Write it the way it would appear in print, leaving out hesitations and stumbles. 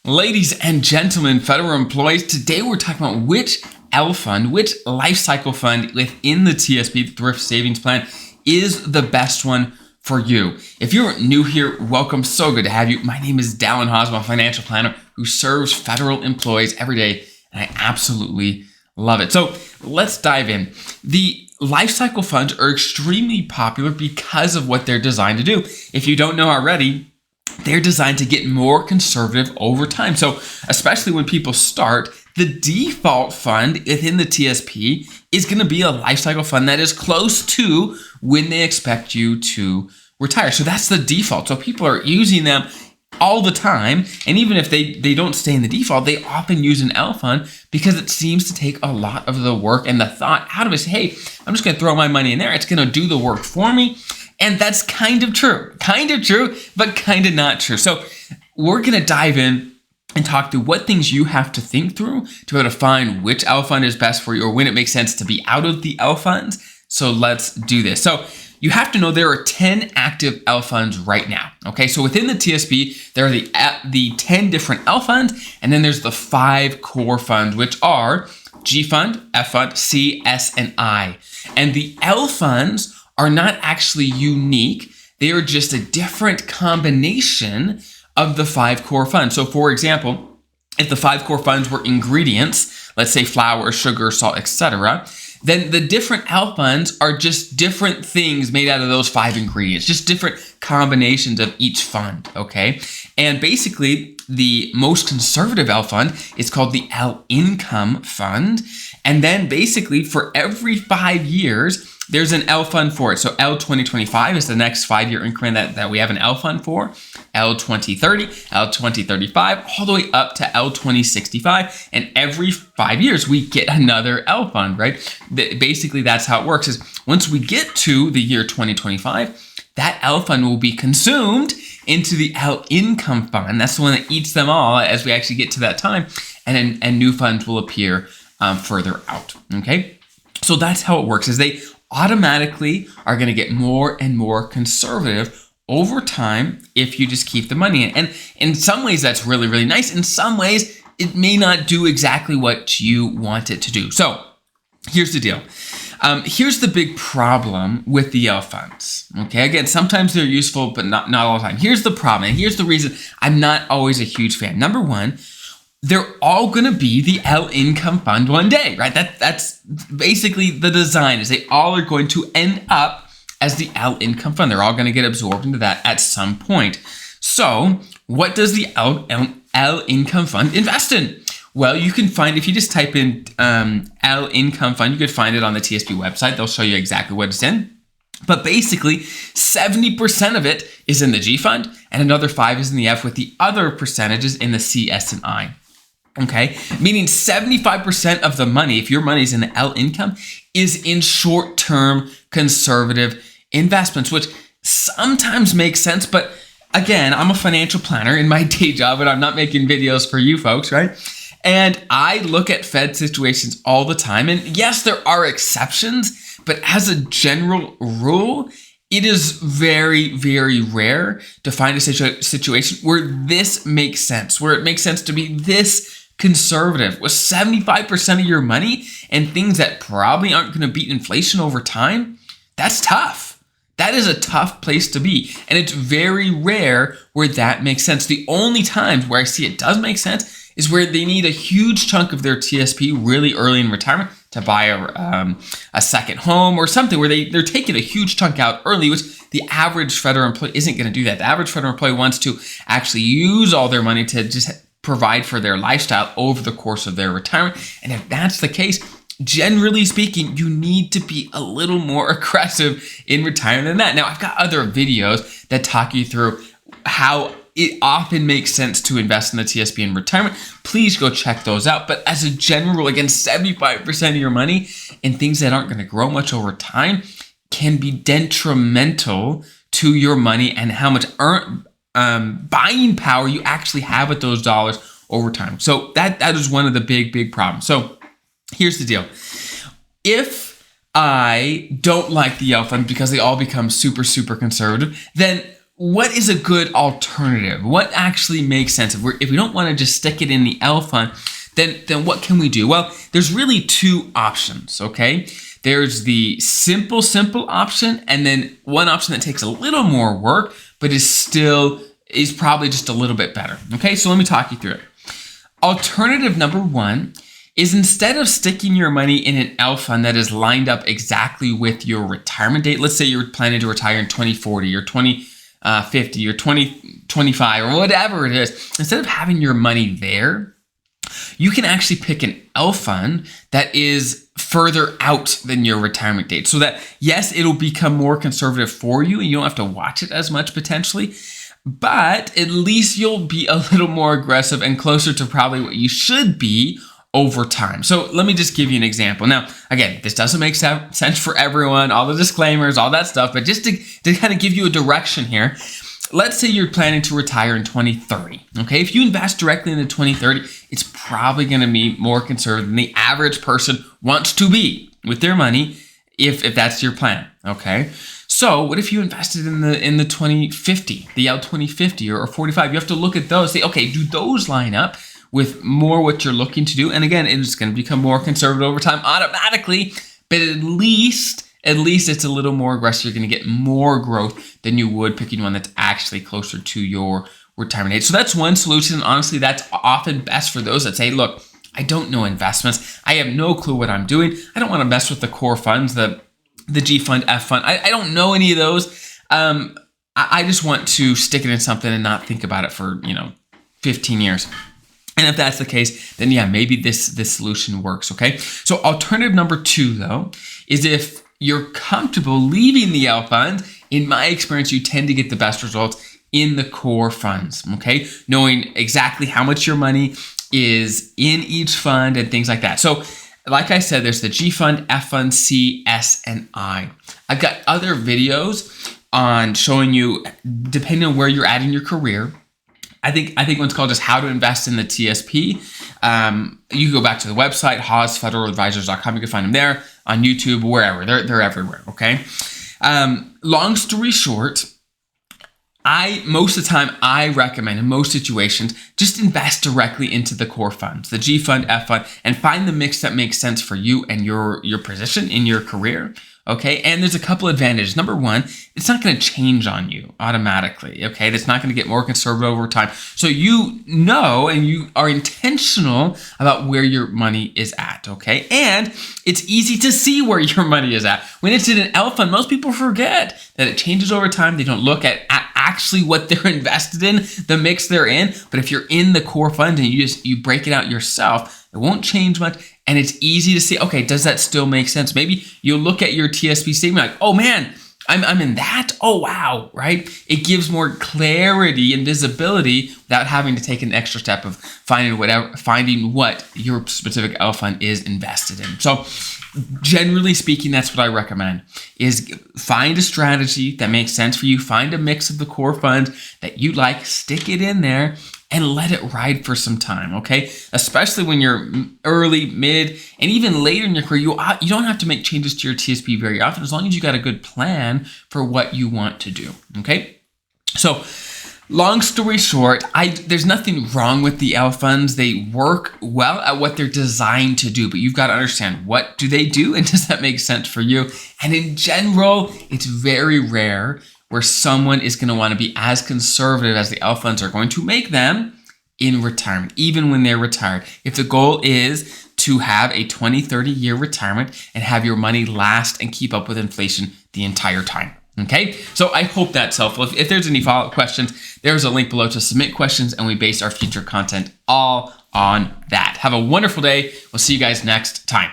Ladies and gentlemen, federal employees, today we're talking about which L fund, which life cycle fund within the TSP, the Thrift Savings Plan, is the best one for you. If you're new here, welcome. So good to have you. My name is Dallin Haas. I'm a financial planner who serves federal employees every day, and I absolutely love it. So let's dive in. The life cycle funds are extremely popular because of what they're designed to do. If you don't know already, they're designed to get more conservative over time. So especially when people start, the default fund within the TSP is going to be a life cycle fund that is close to when they expect you to retire. So that's the default. So people are using them all the time. And even if they don't stay in the default, they often use an L fund because it seems to take a lot of the work and the thought out of it. Say, hey, I'm just going to throw my money in there. It's going to do the work for me. And that's kind of true, but kind of not true. So we're going to dive in and talk through what things you have to think through to be able to find which L fund is best for you or when it makes sense to be out of the L funds. So let's do this. So you have to know there are 10 active L funds right now. Okay, so within the TSP, there are the 10 different L funds, and then there's the 5 core funds, which are G fund, F fund, C, S, and I. And the L funds are not actually unique. They are just a different combination of the 5 core funds. So for example, if the 5 core funds were ingredients, let's say flour, sugar, salt, etc., then the different L funds are just different things made out of those 5 ingredients, just different combinations of each fund, okay? And basically, the most conservative L fund is called the L income fund. And then basically for every 5 years, there's an L fund for it. So L 2025 is the next 5-year increment that we have an L fund for. L 2030, L 2035, all the way up to L 2065. And every 5 years, we get another L fund, right? Basically, that's how it works is once we get to the year 2025, that L fund will be consumed into the L income fund. That's the one that eats them all as we actually get to that time. And new funds will appear further out, okay? So that's how it works is they automatically are going to get more and more conservative over time if you just keep the money in. And in some ways, that's really, really nice. In some ways, it may not do exactly what you want it to do. So here's the deal. Here's the big problem with the L funds. Okay, again, sometimes they're useful, but not all the time. Here's the problem, and here's the reason I'm not always a huge fan. Number one, they're all going to be the L income fund one day, right? That's basically the design is they all are going to end up as the L income fund. They're all going to get absorbed into that at some point. So what does the L income fund invest in? Well, you can find, if you just type in L income fund, you could find it on the TSP website. They'll show you exactly what it's in. But basically, 70% of it is in the G fund and another 5 is in the F with the other percentages in the C, S, and I. Okay, meaning 75% of the money, if your money is in the L income, is in short-term conservative investments, which sometimes makes sense. But again, I'm a financial planner in my day job, and I'm not making videos for you folks, right? And I look at Fed situations all the time. And yes, there are exceptions, but as a general rule, it is very, very rare to find a situation where this makes sense, where it makes sense to be this conservative with 75% of your money and things that probably aren't going to beat inflation over time. That's tough. That is a tough place to be. And it's very rare where that makes sense. The only times where I see it does make sense is where they need a huge chunk of their TSP really early in retirement to buy a second home or something where they're taking a huge chunk out early, which the average federal employee isn't going to do that. The average federal employee wants to actually use all their money to just provide for their lifestyle over the course of their retirement. And if that's the case, generally speaking, you need to be a little more aggressive in retirement than that. Now, I've got other videos that talk you through how it often makes sense to invest in the TSP in retirement. Please go check those out. But as a general rule, again, 75% of your money in things that aren't going to grow much over time can be detrimental to your money and how much buying power you actually have with those dollars over time. So that is one of the big problems. So here's the deal. If I don't like the L fund because they all become super conservative, then what is a good alternative? What actually makes sense? If we don't want to just stick it in the L fund, then what can we do? Well, there's really two options, okay? There's the simple option, and then one option that takes a little more work, but is probably just a little bit better. Okay, so let me talk you through it. Alternative number one is, instead of sticking your money in an L fund that is lined up exactly with your retirement date, let's say you're planning to retire in 2040 or 2050 or 2025 or whatever it is, instead of having your money there, you can actually pick an L fund that is further out than your retirement date, so that, yes, it'll become more conservative for you and you don't have to watch it as much potentially, but at least you'll be a little more aggressive and closer to probably what you should be over time. So let me just give you an example. Now, again, this doesn't make sense for everyone, all the disclaimers, all that stuff, but just to kind of give you a direction here, let's say you're planning to retire in 2030. Okay, if you invest directly into 2030, it's probably going to be more conservative than the average person wants to be with their money, if that's your plan. Okay, so what if you invested in the 2050, the L 2050 or 45? You have to look at those, say, okay, do those line up with more what you're looking to do? And again, it's going to become more conservative over time automatically, but at least it's a little more aggressive. You're going to get more growth than you would picking one that's actually closer to your retirement age. So that's one solution. And honestly, that's often best for those that say, look, I don't know investments. I have no clue what I'm doing. I don't want to mess with the core funds, the G fund, F fund. I don't know any of those. I just want to stick it in something and not think about it for 15 years. And if that's the case, then yeah, maybe this solution works. Okay. So alternative number two, though, is if you're comfortable leaving the L fund. In my experience, you tend to get the best results in the core funds. Okay, knowing exactly how much your money is in each fund and things like that. So, like I said, there's the G fund, F fund, C, S, and I. I've got other videos on showing you, depending on where you're at in your career. I think one's called just How to Invest in the TSP. You can go back to the website, hawesfederaladvisors.com. You can find them there, on YouTube, wherever. They're everywhere, okay? Long story short, most of the time, I recommend, in most situations, just invest directly into the core funds, the G fund, F fund, and find the mix that makes sense for you and your position in your career. Okay, and there's a couple advantages. Number one, it's not going to change on you automatically. Okay, it's not going to get more conservative over time. So you know, and you are intentional about where your money is at. Okay, and it's easy to see where your money is at. When it's in an L fund, most people forget that it changes over time. They don't look at actually what they're invested in, the mix they're in. But if you're in the core fund and you break it out yourself, it won't change much. And it's easy to see, okay, does that still make sense? Maybe you'll look at your TSP statement like, oh man, I'm in that. Oh wow, right? It gives more clarity and visibility without having to take an extra step of finding what your specific L fund is invested in. So generally speaking, that's what I recommend, is find a strategy that makes sense for you. Find a mix of the core funds that you like, stick it in there, and let it ride for some time, okay? Especially when you're early, mid, and even later in your career, you don't have to make changes to your TSP very often, as long as you got a good plan for what you want to do, okay? So, long story short, there's nothing wrong with the L funds. They work well at what they're designed to do, but you've got to understand, what do they do, and does that make sense for you? And in general, it's very rare where someone is going to want to be as conservative as the L funds are going to make them in retirement, even when they're retired. If the goal is to have a 20, 30-year retirement and have your money last and keep up with inflation the entire time. Okay, so I hope that's helpful. If there's any follow-up questions, there's a link below to submit questions, and we base our future content all on that. Have a wonderful day. We'll see you guys next time.